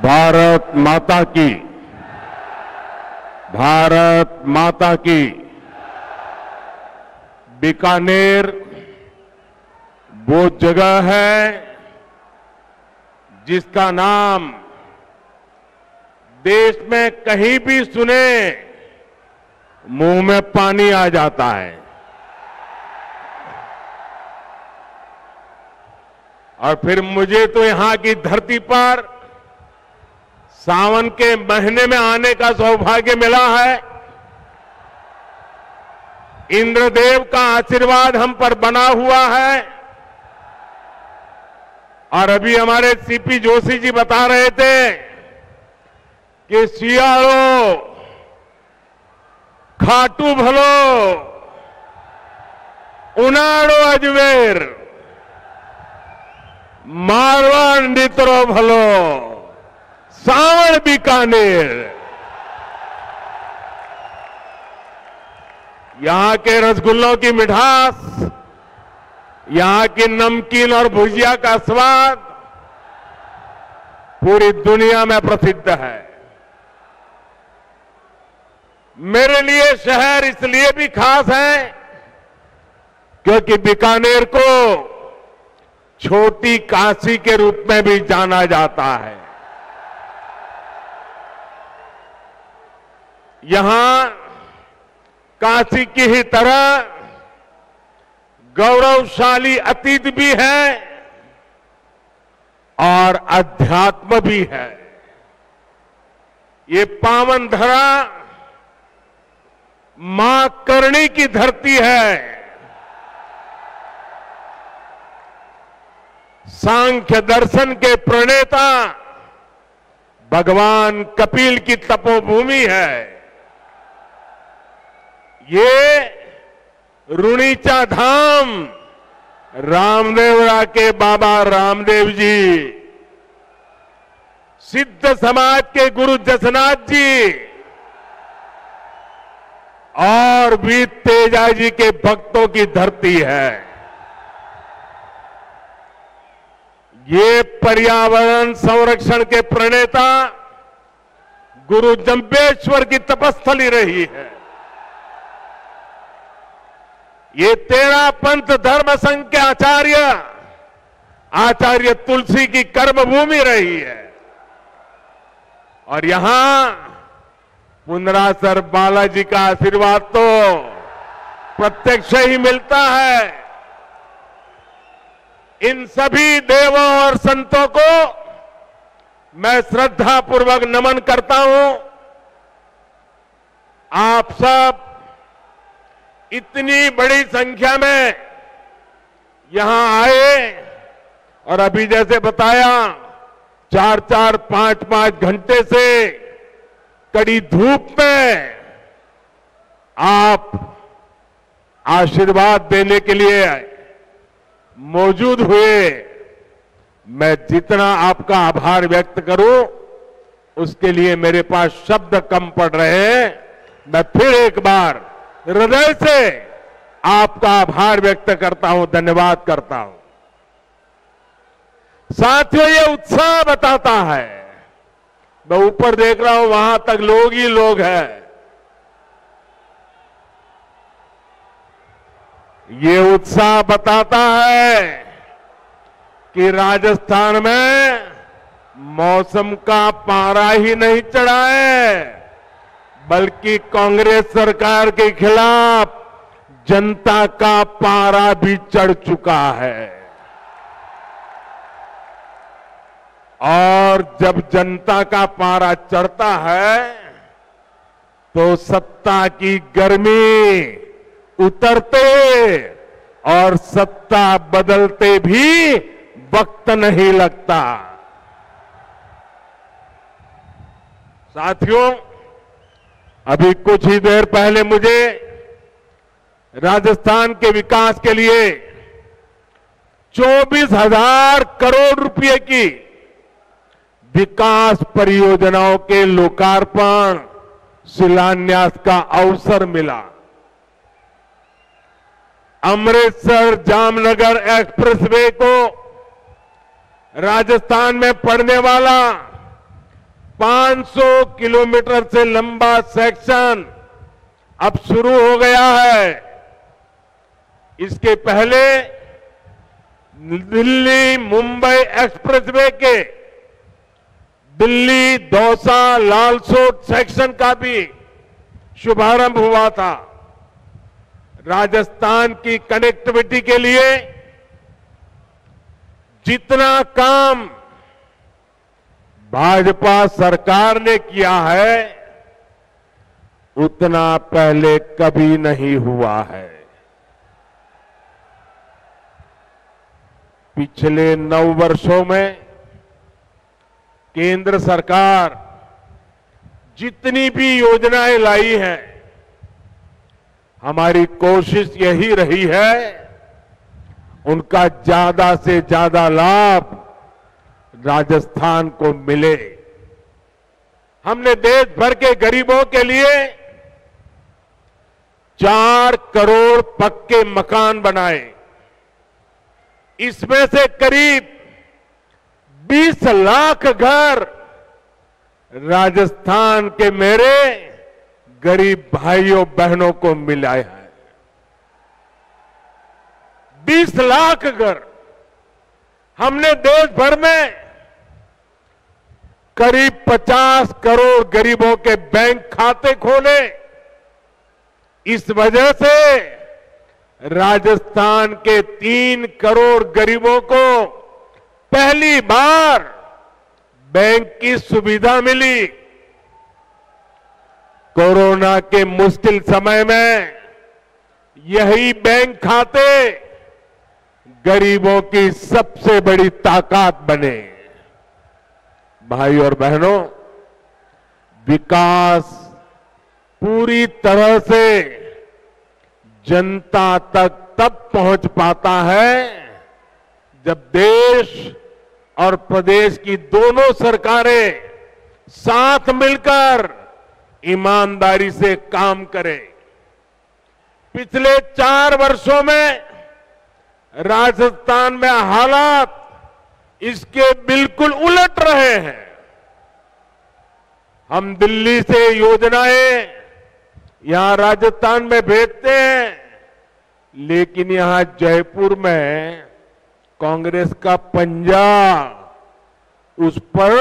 भारत माता की, भारत माता की। बीकानेर वो जगह है जिसका नाम देश में कहीं भी सुने मुंह में पानी आ जाता है। और फिर मुझे तो यहां की धरती पर सावन के महीने में आने का सौभाग्य मिला है। इंद्रदेव का आशीर्वाद हम पर बना हुआ है। और अभी हमारे सीपी जोशी जी बता रहे थे कि सियाड़ो, खाटू भलो, उनाड़ो अजमेर, मारवाड़ नित्रो भलो, सावण बीकानेर। यहां के रसगुल्लों की मिठास, यहां की नमकीन और भुजिया का स्वाद पूरी दुनिया में प्रसिद्ध है। मेरे लिए शहर इसलिए भी खास है क्योंकि बीकानेर को छोटी काशी के रूप में भी जाना जाता है। यहां काशी की ही तरह गौरवशाली अतीत भी है और अध्यात्म भी है। ये पावन धरा मां करणी की धरती है। सांख्य दर्शन के प्रणेता भगवान कपिल की तपोभूमि है। ये रुणीचा धाम रामदेवरा के बाबा रामदेव जी, सिद्ध समाज के गुरु जसनाथ जी और वीर तेजा जी के भक्तों की धरती है। ये पर्यावरण संरक्षण के प्रणेता गुरु जंबेश्वर की तपस्थली रही है। ये 13 पंथ धर्म संघ के आचार्य तुलसी की कर्मभूमि रही है। और यहां पुनरासर बालाजी का आशीर्वाद तो प्रत्यक्ष ही मिलता है। इन सभी देवों और संतों को मैं श्रद्धापूर्वक नमन करता हूं। आप सब इतनी बड़ी संख्या में यहां आए और अभी जैसे बताया 4-4, 5-5 घंटे से कड़ी धूप में आप आशीर्वाद देने के लिए मौजूद हुए। मैं जितना आपका आभार व्यक्त करूं उसके लिए मेरे पास शब्द कम पड़ रहे हैं। मैं फिर एक बार हृदय से आपका आभार व्यक्त करता हूं, धन्यवाद करता हूं। साथियों, ये उत्साह बताता है, मैं ऊपर देख रहा हूं वहां तक लोग ही लोग हैं। ये उत्साह बताता है कि राजस्थान में मौसम का पारा ही नहीं चढ़ा है, बल्कि कांग्रेस सरकार के खिलाफ जनता का पारा भी चढ़ चुका है। और जब जनता का पारा चढ़ता है तो सत्ता की गर्मी उतरते और सत्ता बदलते भी वक्त नहीं लगता। साथियों, अभी कुछ ही देर पहले मुझे राजस्थान के विकास के लिए 24,000 करोड़ रुपए की विकास परियोजनाओं के लोकार्पण शिलान्यास का अवसर मिला। अमृतसर जामनगर एक्सप्रेसवे को राजस्थान में पड़ने वाला 500 किलोमीटर से लंबा सेक्शन अब शुरू हो गया है। इसके पहले दिल्ली मुंबई एक्सप्रेसवे के दिल्ली दौसा लालसोट सेक्शन का भी शुभारंभ हुआ था। राजस्थान की कनेक्टिविटी के लिए जितना काम भाजपा सरकार ने किया है उतना पहले कभी नहीं हुआ है। पिछले 9 वर्षों में केंद्र सरकार जितनी भी योजनाएं लाई हैं, हमारी कोशिश यही रही है उनका ज्यादा से ज्यादा लाभ राजस्थान को मिले। हमने देश भर के गरीबों के लिए 4 करोड़ पक्के मकान बनाए। इसमें से करीब 20 लाख घर राजस्थान के मेरे गरीब भाइयों बहनों को मिला है। 20 लाख घर। हमने देश भर में करीब 50 करोड़ गरीबों के बैंक खाते खोले। इस वजह से राजस्थान के 3 करोड़ गरीबों को पहली बार बैंक की सुविधा मिली। कोरोना के मुश्किल समय में यही बैंक खाते गरीबों की सबसे बड़ी ताकत बने। भाई और बहनों, विकास पूरी तरह से जनता तक तब पहुंच पाता है जब देश और प्रदेश की दोनों सरकारें साथ मिलकर ईमानदारी से काम करें। पिछले 4 वर्षों में राजस्थान में हालात इसके बिल्कुल उलट रहे हैं। हम दिल्ली से योजनाएं यहां राजस्थान में भेजते हैं, लेकिन यहां जयपुर में कांग्रेस का पंजा उस पर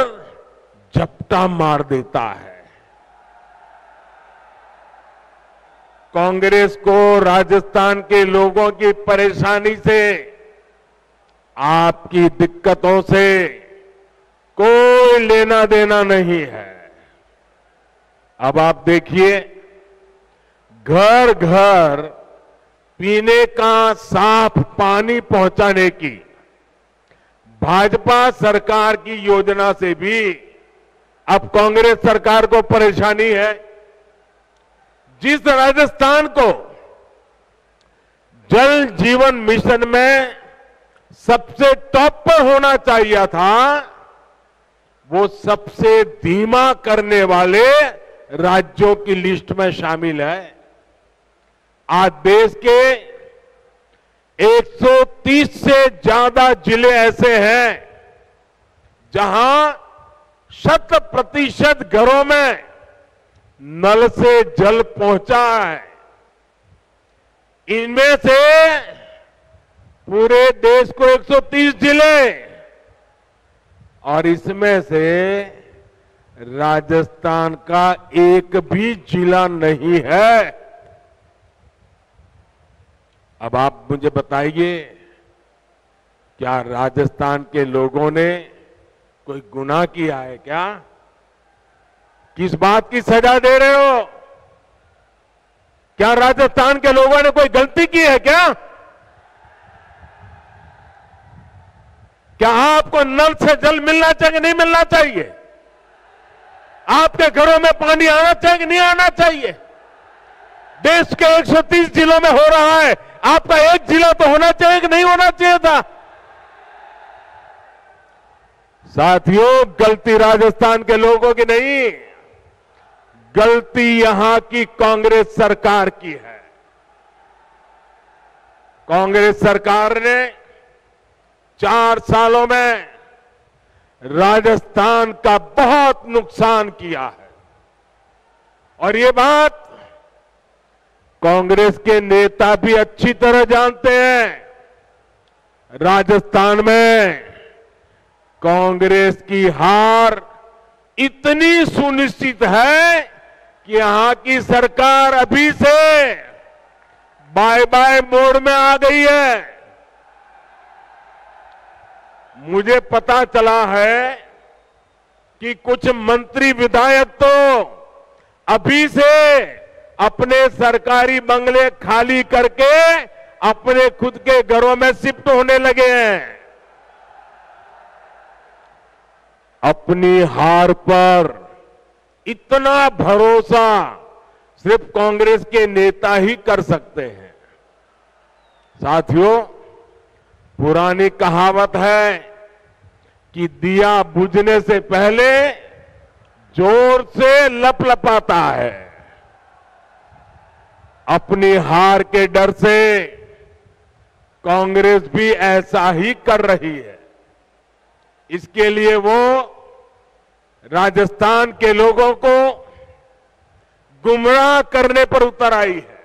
झपटा मार देता है। कांग्रेस को राजस्थान के लोगों की परेशानी से, आपकी दिक्कतों से कोई लेना देना नहीं है। अब आप देखिए, घर घर पीने का साफ पानी पहुंचाने की भाजपा सरकार की योजना से भी अब कांग्रेस सरकार को परेशानी है। जिस राजस्थान को जल जीवन मिशन में सबसे टॉप पर होना चाहिए था, वो सबसे धीमा करने वाले राज्यों की लिस्ट में शामिल है। आज देश के 130 से ज्यादा जिले ऐसे हैं जहां 100% घरों में नल से जल पहुंचा है। इनमें से पूरे देश को 130 जिले और इसमें से राजस्थान का एक भी जिला नहीं है। अब आप मुझे बताइए, क्या राजस्थान के लोगों ने कोई गुनाह किया है क्या? किस बात की सजा दे रहे हो? क्या राजस्थान के लोगों ने कोई गलती की है क्या? क्या आपको नल से जल मिलना चाहिए, नहीं मिलना चाहिए? आपके घरों में पानी आना चाहिए कि नहीं आना चाहिए? देश के 130 जिलों में हो रहा है, आपका एक जिला तो होना चाहिए कि नहीं होना चाहिए था? साथियों, गलती राजस्थान के लोगों की नहीं, गलती यहां की कांग्रेस सरकार की है। कांग्रेस सरकार ने 4 सालों में राजस्थान का बहुत नुकसान किया है। और ये बात कांग्रेस के नेता भी अच्छी तरह जानते हैं। राजस्थान में कांग्रेस की हार इतनी सुनिश्चित है कि यहां की सरकार अभी से बाय बाय मोड में आ गई है। मुझे पता चला है कि कुछ मंत्री विधायक तो अभी से अपने सरकारी बंगले खाली करके अपने खुद के घरों में शिफ्ट होने लगे हैं। अपनी हार पर इतना भरोसा सिर्फ कांग्रेस के नेता ही कर सकते हैं। साथियों, पुरानी कहावत है कि दिया बुझने से पहले जोर से लपलपाता है। अपनी हार के डर से कांग्रेस भी ऐसा ही कर रही है। इसके लिए वो राजस्थान के लोगों को गुमराह करने पर उतर आई है।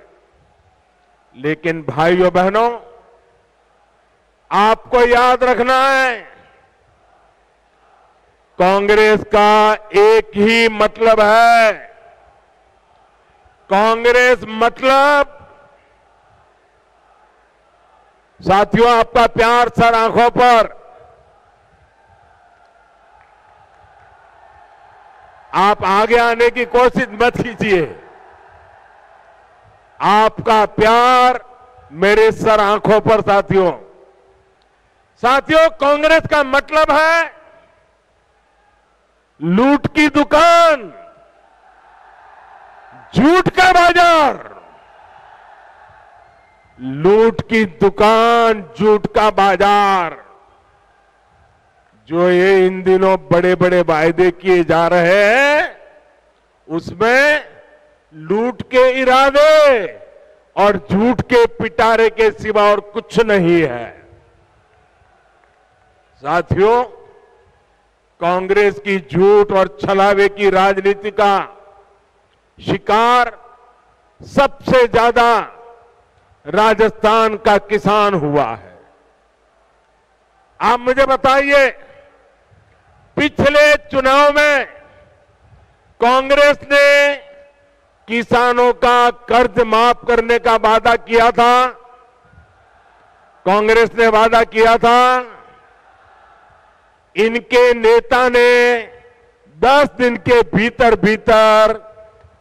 लेकिन भाइयों बहनों, आपको याद रखना है, कांग्रेस का एक ही मतलब है। कांग्रेस मतलब, साथियों आपका प्यार सर आंखों पर, आप आगे आने की कोशिश मत कीजिए। आपका प्यार मेरे सर आंखों पर। साथियों, कांग्रेस का मतलब है लूट की दुकान, झूठ का बाजार। लूट की दुकान, झूठ का बाजार, जो ये इन दिनों बड़े बड़े वायदे किए जा रहे हैं, उसमें लूट के इरादे और झूठ के पिटारे के सिवा और कुछ नहीं है। साथियों, कांग्रेस की झूठ और छलावे की राजनीति का शिकार सबसे ज्यादा राजस्थान का किसान हुआ है। आप मुझे बताइए, पिछले चुनाव में कांग्रेस ने किसानों का कर्ज माफ करने का वादा किया था। कांग्रेस ने वादा किया था। इनके नेता ने 10 दिन के भीतर भीतर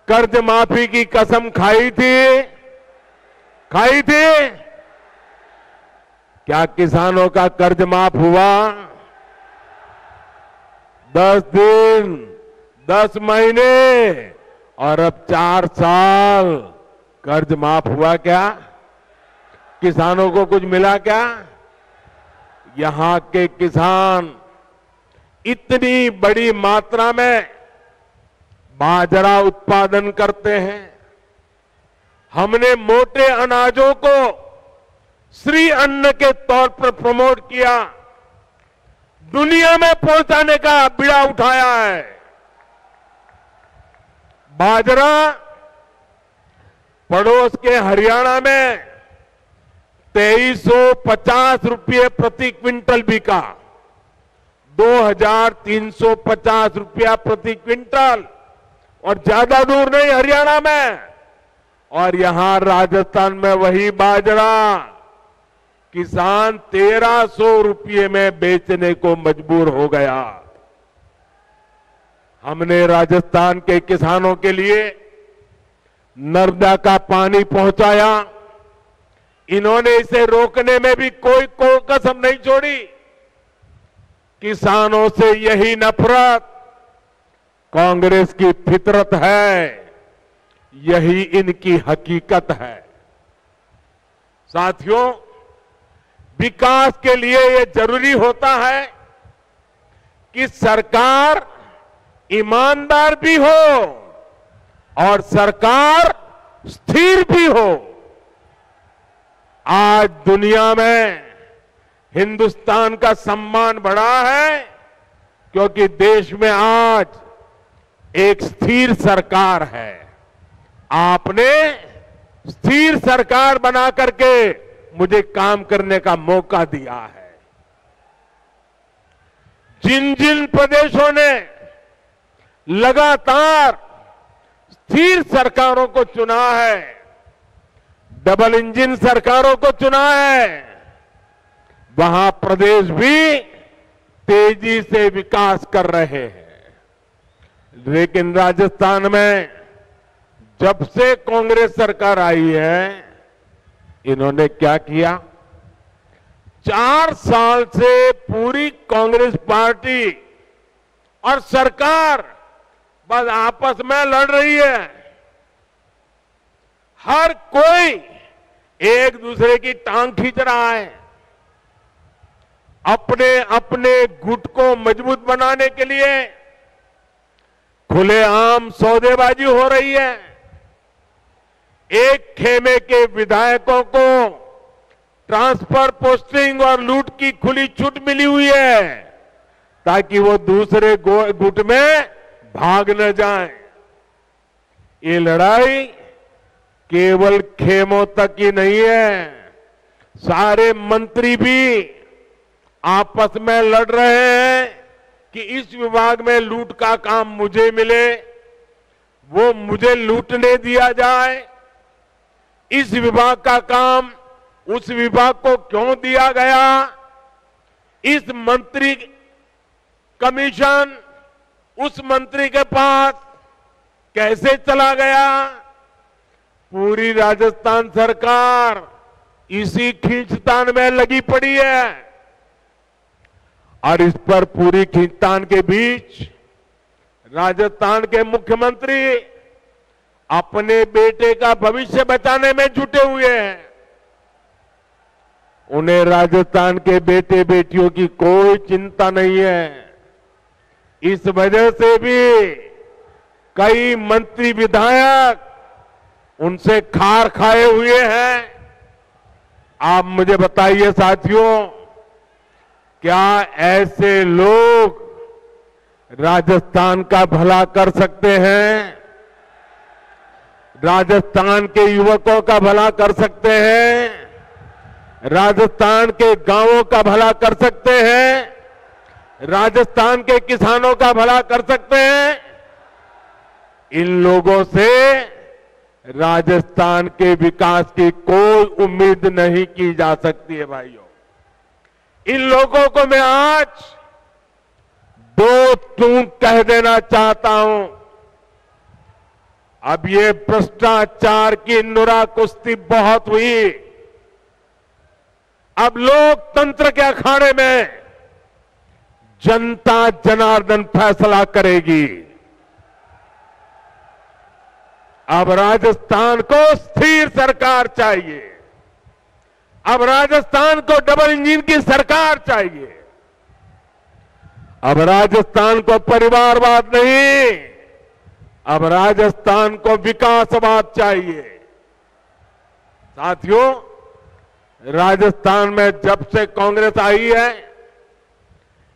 कर्ज माफी की कसम खाई थी। क्या किसानों का कर्ज माफ हुआ? 10 दिन, 10 महीने और अब 4 साल कर्ज माफ हुआ क्या? किसानों को कुछ मिला क्या? यहां के किसान इतनी बड़ी मात्रा में बाजरा उत्पादन करते हैं। हमने मोटे अनाजों को श्री अन्न के तौर पर प्रमोट किया, दुनिया में पहुंचाने का बीड़ा उठाया है। बाजरा पड़ोस के हरियाणा में 2350 रुपये प्रति क्विंटल बिका, 2350 रुपया प्रति क्विंटल, और ज्यादा दूर नहीं हरियाणा में। और यहां राजस्थान में वही बाजरा किसान 1300 रुपये में बेचने को मजबूर हो गया। हमने राजस्थान के किसानों के लिए नर्मदा का पानी पहुंचाया। इन्होंने इसे रोकने में भी कोई कसम नहीं छोड़ी। किसानों से यही नफरत कांग्रेस की फितरत है, यही इनकी हकीकत है। साथियों, विकास के लिए यह जरूरी होता है कि सरकार ईमानदार भी हो और सरकार स्थिर भी हो। आज दुनिया में हिंदुस्तान का सम्मान बढ़ा है क्योंकि देश में आज एक स्थिर सरकार है। आपने स्थिर सरकार बना करके मुझे काम करने का मौका दिया है। जिन जिन प्रदेशों ने लगातार स्थिर सरकारों को चुना है, डबल इंजन सरकारों को चुना है, वहां प्रदेश भी तेजी से विकास कर रहे हैं। लेकिन राजस्थान में जब से कांग्रेस सरकार आई है, इन्होंने क्या किया? 4 साल से पूरी कांग्रेस पार्टी और सरकार बस आपस में लड़ रही है। हर कोई एक दूसरे की टांग खींच रहा है। अपने अपने गुट को मजबूत बनाने के लिए खुलेआम सौदेबाजी हो रही है। एक खेमे के विधायकों को ट्रांसफर, पोस्टिंग और लूट की खुली छूट मिली हुई है ताकि वो दूसरे गुट में भाग न जाएं। ये लड़ाई केवल खेमों तक ही नहीं है, सारे मंत्री भी आपस में लड़ रहे हैं कि इस विभाग में लूट का काम मुझे मिले, वो मुझे लूटने दिया जाए। इस विभाग का काम उस विभाग को क्यों दिया गया? इस मंत्री कमीशन उस मंत्री के पास कैसे चला गया? पूरी राजस्थान सरकार इसी खींचतान में लगी पड़ी है। और इस पर पूरी खींचतान के बीच राजस्थान के मुख्यमंत्री अपने बेटे का भविष्य बचाने में जुटे हुए हैं। उन्हें राजस्थान के बेटे बेटियों की कोई चिंता नहीं है। इस वजह से भी कई मंत्री विधायक उनसे खार खाए हुए हैं। आप मुझे बताइए साथियों, क्या ऐसे लोग राजस्थान का भला कर सकते हैं? राजस्थान के युवकों का भला कर सकते हैं? राजस्थान के गांवों का भला कर सकते हैं? राजस्थान के किसानों का भला कर सकते हैं? इन लोगों से राजस्थान के विकास की कोई उम्मीद नहीं की जा सकती है भाइयों। इन लोगों को मैं आज 2 टूक कह देना चाहता हूं। अब ये भ्रष्टाचार की नुरा कुश्ती बहुत हुई। अब लोकतंत्र के अखाड़े में जनता जनार्दन फैसला करेगी। अब राजस्थान को स्थिर सरकार चाहिए। अब राजस्थान को डबल इंजन की सरकार चाहिए। अब राजस्थान को परिवारवाद नहीं, अब राजस्थान को विकासवाद चाहिए। साथियों, राजस्थान में जब से कांग्रेस आई है,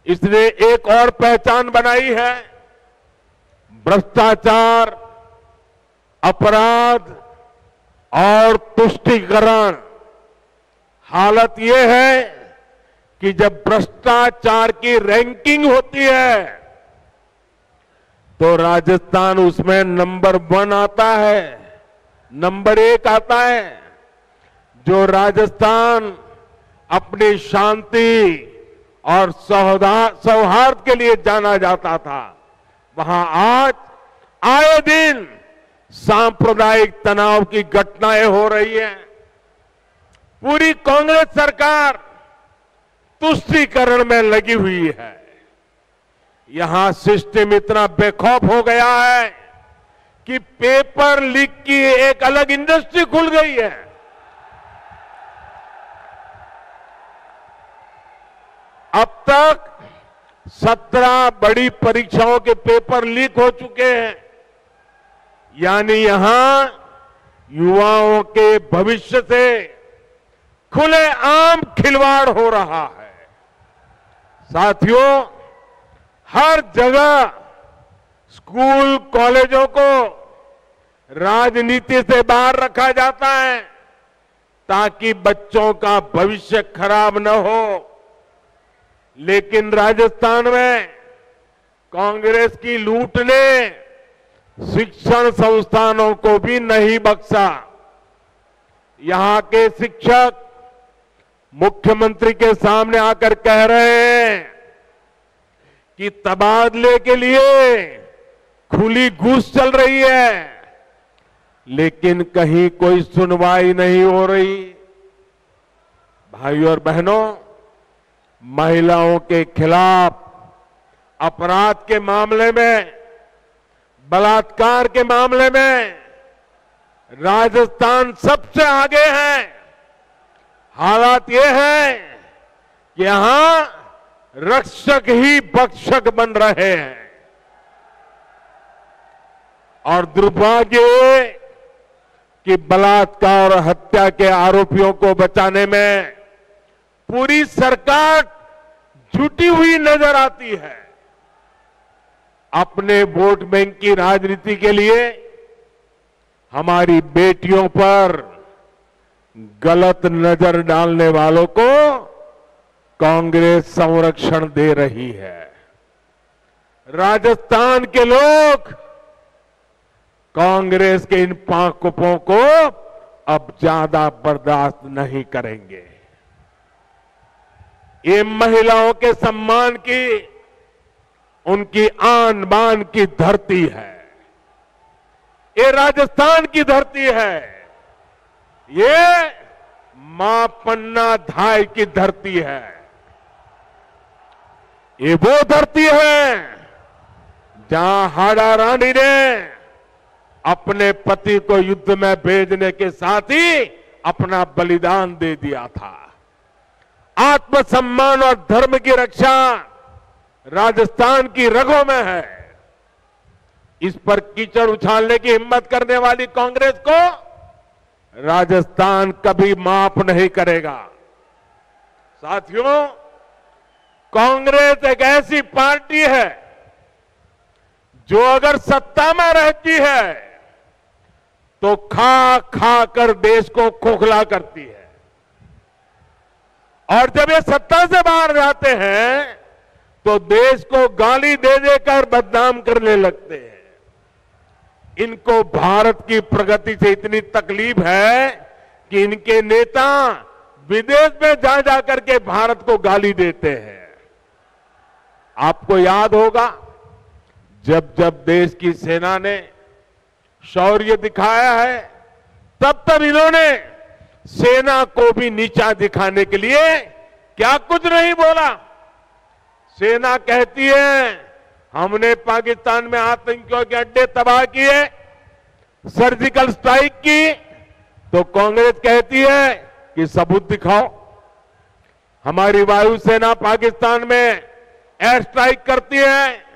इसने एक और पहचान बनाई है। भ्रष्टाचार, अपराध और तुष्टीकरण। हालत यह है कि जब भ्रष्टाचार की रैंकिंग होती है तो राजस्थान उसमें नंबर 1 आता है, नंबर 1 आता है। जो राजस्थान अपनी शांति और सौहार्द के लिए जाना जाता था, वहां आज आए दिन सांप्रदायिक तनाव की घटनाएं हो रही हैं। पूरी कांग्रेस सरकार तुष्टीकरण में लगी हुई है। यहां सिस्टम इतना बेखौफ हो गया है कि पेपर लीक की एक अलग इंडस्ट्री खुल गई है। अब तक 17 बड़ी परीक्षाओं के पेपर लीक हो चुके हैं। यानी यहां युवाओं के भविष्य से खुलेआम खिलवाड़ हो रहा है। साथियों, हर जगह स्कूल कॉलेजों को राजनीति से बाहर रखा जाता है ताकि बच्चों का भविष्य खराब न हो। लेकिन राजस्थान में कांग्रेस की लूट ने शिक्षण संस्थानों को भी नहीं बख्शा। यहां के शिक्षक मुख्यमंत्री के सामने आकर कह रहे हैं कि तबादले के लिए खुली घूस चल रही है, लेकिन कहीं कोई सुनवाई नहीं हो रही। भाइयों और बहनों, महिलाओं के खिलाफ अपराध के मामले में, बलात्कार के मामले में राजस्थान सबसे आगे है। हालात ये है कि यहां रक्षक ही भक्षक बन रहे हैं और दुर्भाग्य ये कि बलात्कार और हत्या के आरोपियों को बचाने में पूरी सरकार जुटी हुई नजर आती है। अपने वोट बैंक की राजनीति के लिए हमारी बेटियों पर गलत नजर डालने वालों को कांग्रेस संरक्षण दे रही है। राजस्थान के लोग कांग्रेस के इन पांकुपों को अब ज्यादा बर्दाश्त नहीं करेंगे। ये महिलाओं के सम्मान की, उनकी आन बान की धरती है। ये राजस्थान की धरती है। ये मां पन्ना धाय की धरती है। ये वो धरती है जहां हाड़ा रानी ने अपने पति को युद्ध में भेजने के साथ ही अपना बलिदान दे दिया था। आत्मसम्मान और धर्म की रक्षा राजस्थान की रगों में है। इस पर कीचड़ उछालने की हिम्मत करने वाली कांग्रेस को राजस्थान कभी माफ नहीं करेगा। साथियों, कांग्रेस एक ऐसी पार्टी है जो अगर सत्ता में रहती है तो खा खा कर देश को खोखला करती है, और जब ये सत्ता से बाहर जाते हैं तो देश को गाली दे देकर बदनाम करने लगते हैं। इनको भारत की प्रगति से इतनी तकलीफ है कि इनके नेता विदेश में जा जाकर के भारत को गाली देते हैं। आपको याद होगा, जब जब देश की सेना ने शौर्य दिखाया है, तब तब इन्होंने सेना को भी नीचा दिखाने के लिए क्या कुछ नहीं बोला। सेना कहती है हमने पाकिस्तान में आतंकियों के अड्डे तबाह किए, सर्जिकल स्ट्राइक की, तो कांग्रेस कहती है कि सबूत दिखाओ। हमारी वायुसेना पाकिस्तान में एयर स्ट्राइक करती है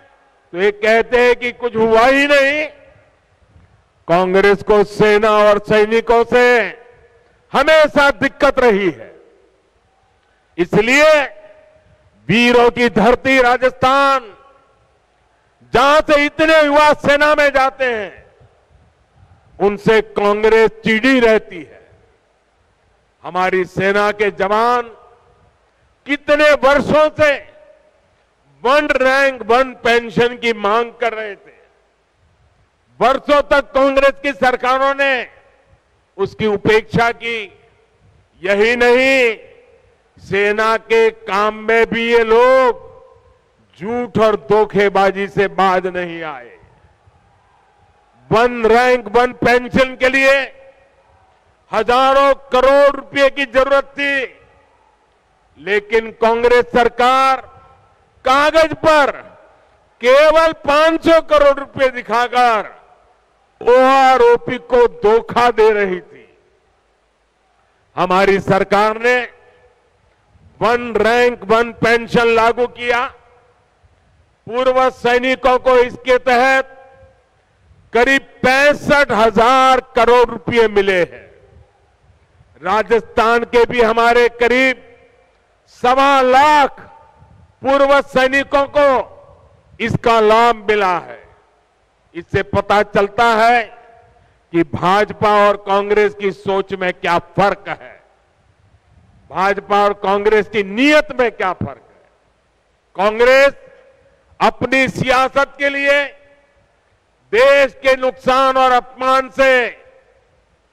तो ये कहते हैं कि कुछ हुआ ही नहीं। कांग्रेस को सेना और सैनिकों से हमेशा दिक्कत रही है। इसलिए वीरों की धरती राजस्थान, जहां से इतने युवा सेना में जाते हैं, उनसे कांग्रेस चिढ़ी रहती है। हमारी सेना के जवान कितने वर्षों से 1 रैंक 1 पेंशन की मांग कर रहे थे। वर्षों तक कांग्रेस की सरकारों ने उसकी उपेक्षा की। यही नहीं, सेना के काम में भी ये लोग झूठ और धोखेबाजी से बाज नहीं आए। 1 रैंक 1 पेंशन के लिए हजारों करोड़ रुपए की जरूरत थी, लेकिन कांग्रेस सरकार कागज पर केवल 500 करोड़ रुपए दिखाकर ओआरओपी को धोखा दे रही थी। हमारी सरकार ने 1 रैंक 1 पेंशन लागू किया। पूर्व सैनिकों को इसके तहत करीब 65,000 करोड़ रुपए मिले हैं। राजस्थान के भी हमारे करीब 1.25 लाख पूर्व सैनिकों को इसका लाभ मिला है। इससे पता चलता है कि भाजपा और कांग्रेस की सोच में क्या फर्क है, भाजपा और कांग्रेस की नीयत में क्या फर्क है। कांग्रेस अपनी सियासत के लिए देश के नुकसान और अपमान से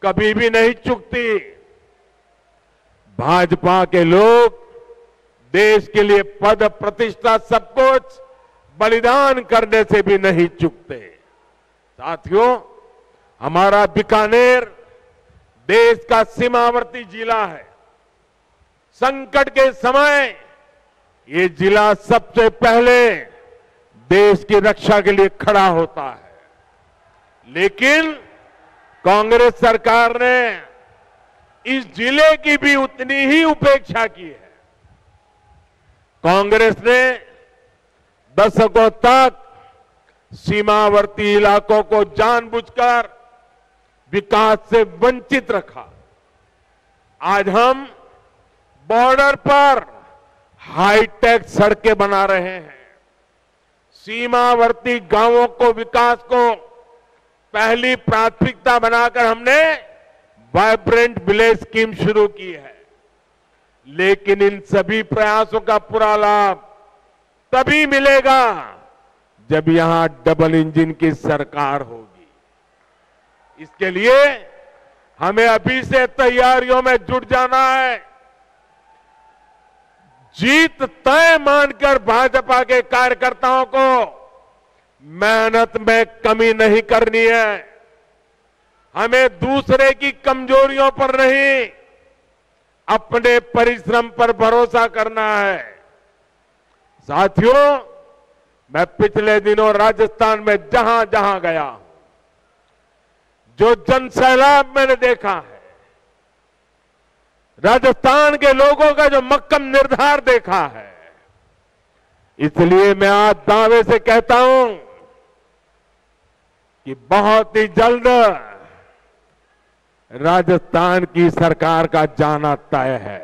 कभी भी नहीं चूकती। भाजपा के लोग देश के लिए पद प्रतिष्ठा सब कुछ बलिदान करने से भी नहीं चूकते। साथियों, हमारा बीकानेर देश का सीमावर्ती जिला है। संकट के समय ये जिला सबसे पहले देश की रक्षा के लिए खड़ा होता है। लेकिन कांग्रेस सरकार ने इस जिले की भी उतनी ही उपेक्षा की है। कांग्रेस ने दशकों तक सीमावर्ती इलाकों को जानबूझकर विकास से वंचित रखा। आज हम बॉर्डर पर हाईटेक सड़कें बना रहे हैं। सीमावर्ती गांवों को विकास को पहली प्राथमिकता बनाकर हमने वाइब्रेंट विलेज स्कीम शुरू की है। लेकिन इन सभी प्रयासों का पूरा लाभ तभी मिलेगा जब यहां डबल इंजन की सरकार होगी। इसके लिए हमें अभी से तैयारियों में जुट जाना है। जीत तय मानकर भाजपा के कार्यकर्ताओं को मेहनत में कमी नहीं करनी है। हमें दूसरे की कमजोरियों पर नहीं, अपने परिश्रम पर भरोसा करना है। साथियों, मैं पिछले दिनों राजस्थान में जहां जहां गया, जो जनसैलाब मैंने देखा है, राजस्थान के लोगों का जो मक्कम निर्धार देखा है, इसलिए मैं आज दावे से कहता हूं कि बहुत ही जल्द राजस्थान की सरकार का जाना तय है।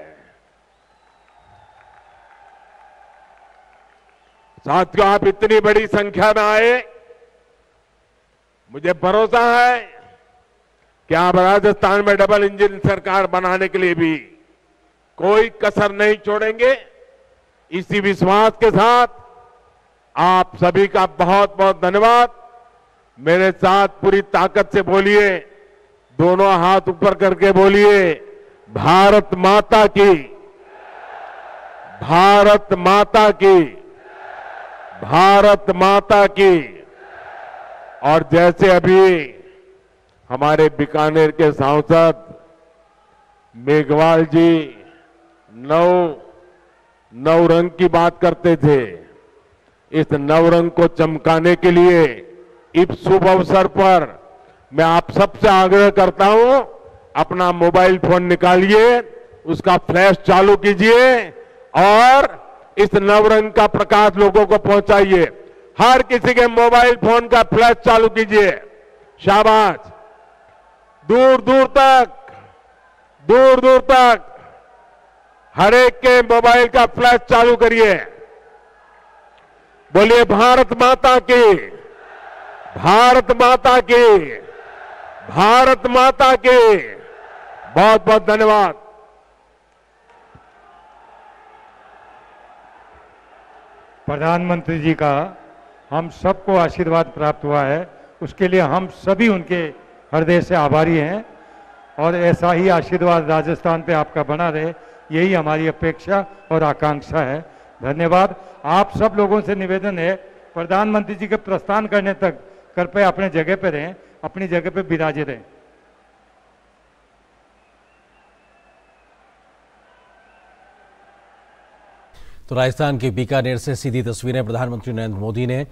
साथियों, आप इतनी बड़ी संख्या में आए, मुझे भरोसा है कि आप राजस्थान में डबल इंजन सरकार बनाने के लिए भी कोई कसर नहीं छोड़ेंगे। इसी विश्वास के साथ आप सभी का बहुत बहुत धन्यवाद। मेरे साथ पूरी ताकत से बोलिए, दोनों हाथ ऊपर करके बोलिए, भारत माता की, भारत माता की, भारत माता की। और जैसे अभी हमारे बीकानेर के सांसद मेघवाल जी नौ रंग की बात करते थे, इस नौ रंग को चमकाने के लिए इस शुभ अवसर पर मैं आप सबसे आग्रह करता हूं, अपना मोबाइल फोन निकालिए, उसका फ्लैश चालू कीजिए और इस नवरंग का प्रकाश लोगों को पहुंचाइए। हर किसी के मोबाइल फोन का फ्लैश चालू कीजिए। शाबाश। दूर दूर तक हर एक के मोबाइल का फ्लैश चालू करिए। बोलिए भारत माता की, भारत माता की, भारत माता की। बहुत बहुत धन्यवाद। प्रधानमंत्री जी का हम सबको आशीर्वाद प्राप्त हुआ है, उसके लिए हम सभी उनके हृदय से आभारी हैं और ऐसा ही आशीर्वाद राजस्थान पे आपका बना रहे, यही हमारी अपेक्षा और आकांक्षा है। धन्यवाद। आप सब लोगों से निवेदन है, प्रधानमंत्री जी के प्रस्थान करने तक कृपया अपने जगह पे रहें, अपनी जगह पे विराजे रहें। तो राजस्थान के बीकानेर से सीधी तस्वीरें प्रधानमंत्री नरेंद्र मोदी ने